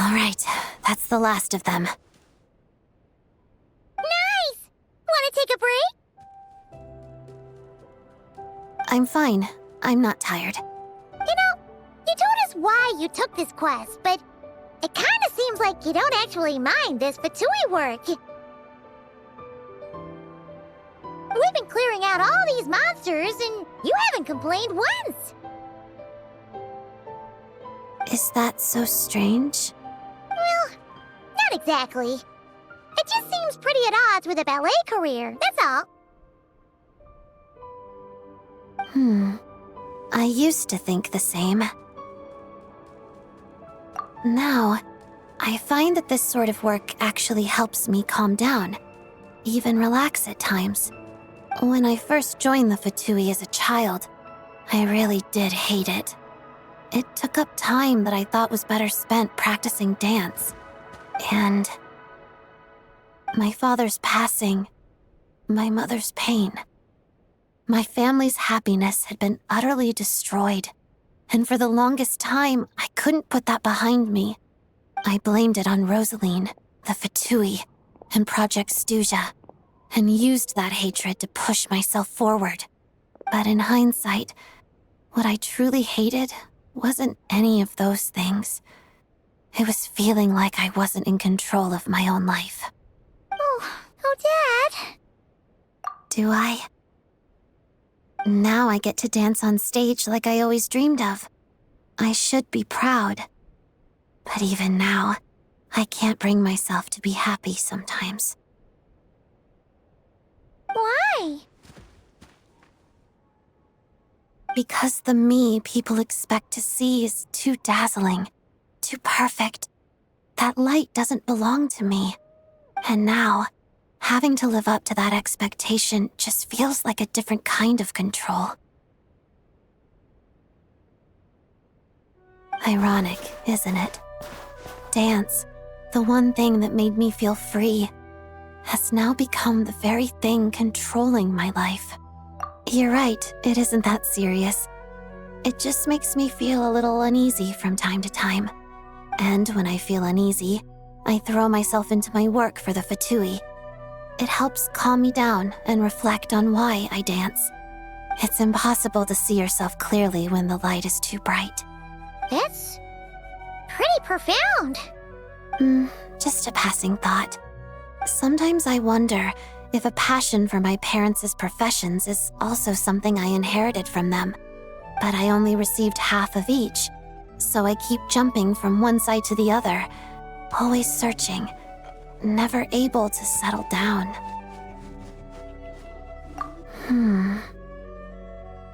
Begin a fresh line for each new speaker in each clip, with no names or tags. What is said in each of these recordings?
All right, that's the last of them.
Nice! Wanna take a break?
I'm fine. I'm not tired.
You know, you told us why you took this quest, but it kinda seems like you don't actually mind this Fatui work. We've been clearing out all these monsters, and you haven't complained once.
Is that so strange?
Well, not exactly. It just seems pretty at odds with a ballet career, that's all.
I used to think the same. Now, I find that this sort of work actually helps me calm down, even relax at times. When I first joined the Fatui as a child, I really did hate it. It took up time that I thought was better spent practicing dance. And my father's passing, my mother's pain. My family's happiness had been utterly destroyed, and for the longest time, I couldn't put that behind me. I blamed it on Rosaline, the Fatui, and Project Stuja, and used that hatred to push myself forward. But in hindsight, what I truly hated wasn't any of those things. It was feeling like I wasn't in control of my own life.
Oh, Dad.
Do I? Now I get to dance on stage like I always dreamed of. I should be proud. But even now, I can't bring myself to be happy sometimes.
Why?
Because the me people expect to see is too dazzling, too perfect. That light doesn't belong to me. And now, having to live up to that expectation just feels like a different kind of control. Ironic, isn't it? Dance, the one thing that made me feel free, has now become the very thing controlling my life. You're right, it isn't that serious. It just makes me feel a little uneasy from time to time. And when I feel uneasy, I throw myself into my work for the Fatui. It helps calm me down and reflect on why I dance. It's impossible to see yourself clearly when the light is too bright.
That's pretty profound.
Just a passing thought. Sometimes I wonder if a passion for my parents' professions is also something I inherited from them. But I only received half of each, so I keep jumping from one side to the other, always searching, never able to settle down.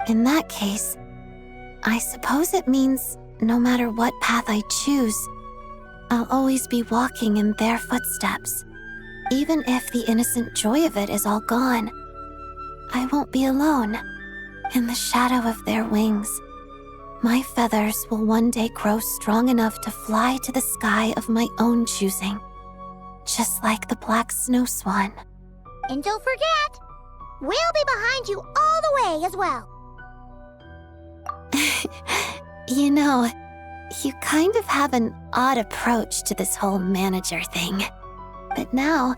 In that case, I suppose it means no matter what path I choose, I'll always be walking in their footsteps. Even if the innocent joy of it is all gone, I won't be alone. In the shadow of their wings, my feathers will one day grow strong enough to fly to the sky of my own choosing, just like the black snow swan.
And don't forget, we'll be behind you all the way as well.
You know, you kind of have an odd approach to this whole manager thing. But now,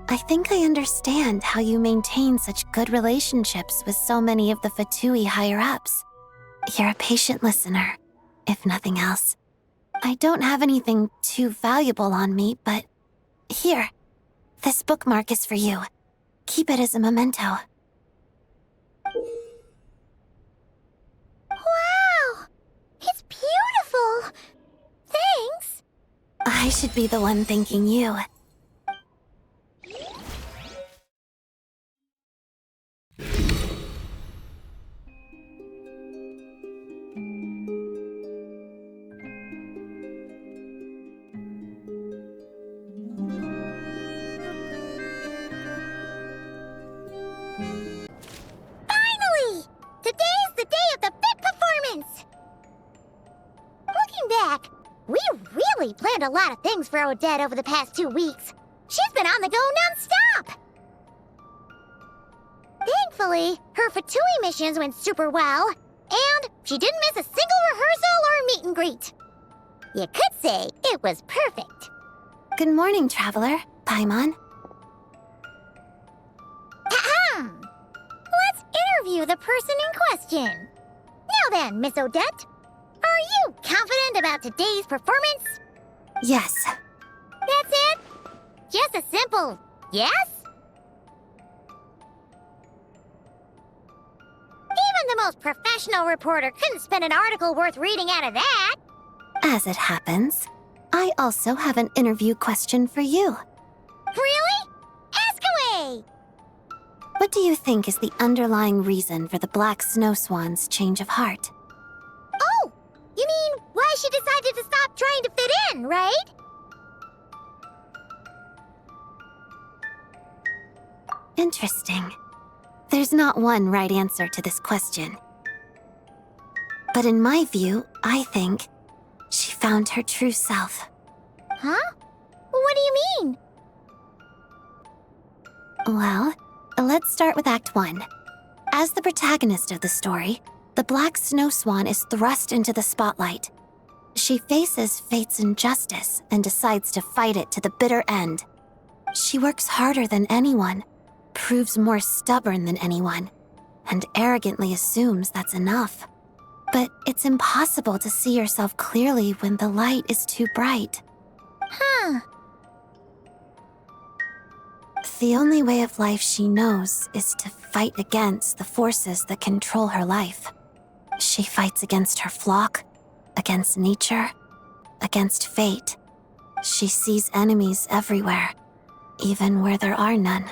I think I understand how you maintain such good relationships with so many of the Fatui higher-ups. You're a patient listener, if nothing else. I don't have anything too valuable on me, but here, this bookmark is for you. Keep it as a memento.
Wow! It's beautiful! Thanks!
I should be the one thanking you.
Finally! Today's the day of the fit performance! Looking back, we really planned a lot of things for Odette over the past 2 weeks. She's been on the go non-stop! Thankfully, her Fatui missions went super well, and she didn't miss a single rehearsal or meet and greet. You could say it was perfect.
Good morning, traveler. Paimon.
Ahem! Let's interview the person in question. Now then, Miss Odette, are you confident about today's performance?
Yes.
That's it? Just a simple yes? Even the most professional reporter couldn't spin an article worth reading out of that.
As it happens, I also have an interview question for you.
Really? Ask away!
What do you think is the underlying reason for the Black Snow Swan's change of heart?
Oh, you mean why she decided to stop trying to fit in, right?
Interesting. There's not one right answer to this question. But in my view, I think she found her true self.
Huh? What do you mean?
Well, let's start with Act 1. As the protagonist of the story, the Black Snow Swan is thrust into the spotlight. She faces fate's injustice and decides to fight it to the bitter end. She works harder than anyone, proves more stubborn than anyone, and arrogantly assumes that's enough. But it's impossible to see yourself clearly when the light is too bright.
Huh.
The only way of life she knows is to fight against the forces that control her life. She fights against her flock, against nature, against fate. She sees enemies everywhere, even where there are none,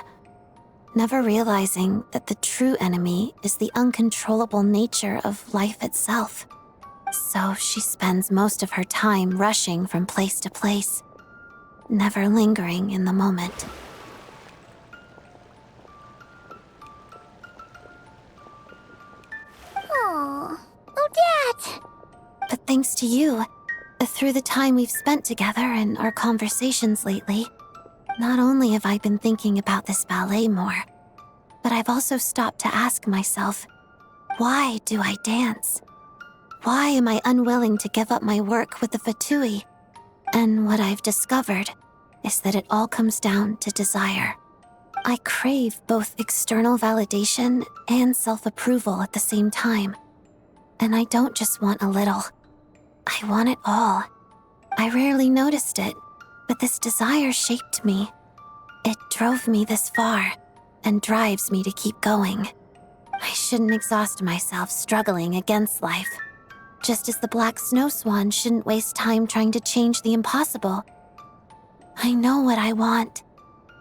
never realizing that the true enemy is the uncontrollable nature of life itself. So she spends most of her time rushing from place to place, never lingering in the moment.
Oh, Odette!
But thanks to you, through the time we've spent together and our conversations lately, not only have I been thinking about this ballet more, but I've also stopped to ask myself, why do I dance? Why am I unwilling to give up my work with the Fatui? And what I've discovered is that it all comes down to desire. I crave both external validation and self-approval at the same time. And I don't just want a little. I want it all. I rarely noticed it, but this desire shaped me. It drove me this far and drives me to keep going. I shouldn't exhaust myself struggling against life, just as the Black Snow Swan shouldn't waste time trying to change the impossible. I know what I want.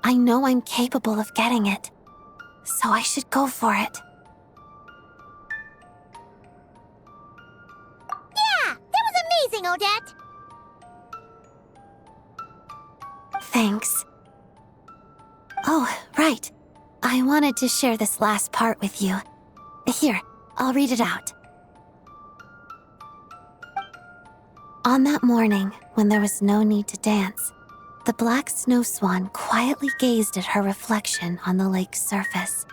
I know I'm capable of getting it, so I should go for it.
Yeah, that was amazing, Odette!
Thanks. Oh, right. I wanted to share this last part with you. Here, I'll read it out. On that morning, when there was no need to dance, the Black Snow Swan quietly gazed at her reflection on the lake's surface.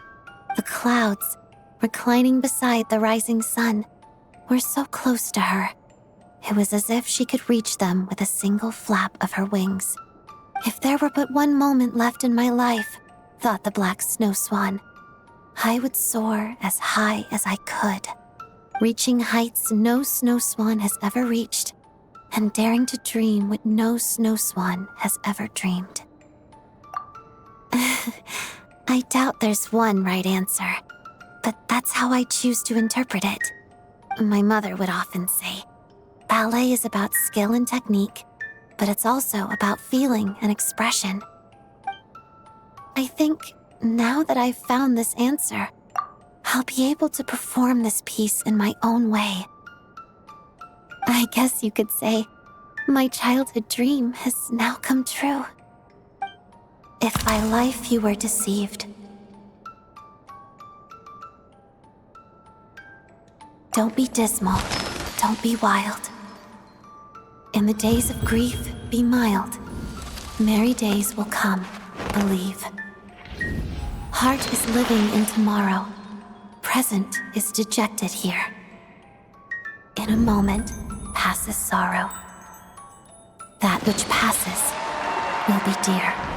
The clouds, reclining beside the rising sun, were so close to her. It was as if she could reach them with a single flap of her wings. If there were but one moment left in my life, thought the Black Snow Swan, I would soar as high as I could, reaching heights no snow swan has ever reached, and daring to dream what no snow swan has ever dreamed. I doubt there's one right answer, but that's how I choose to interpret it. My mother would often say, ballet is about skill and technique, but it's also about feeling and expression. I think now that I've found this answer, I'll be able to perform this piece in my own way. I guess you could say my childhood dream has now come true. If by life you were deceived, don't be dismal, don't be wild. In the days of grief, be mild. Merry days will come, believe. Heart is living in tomorrow. Present is dejected here. In a moment passes sorrow. which passes will be dear.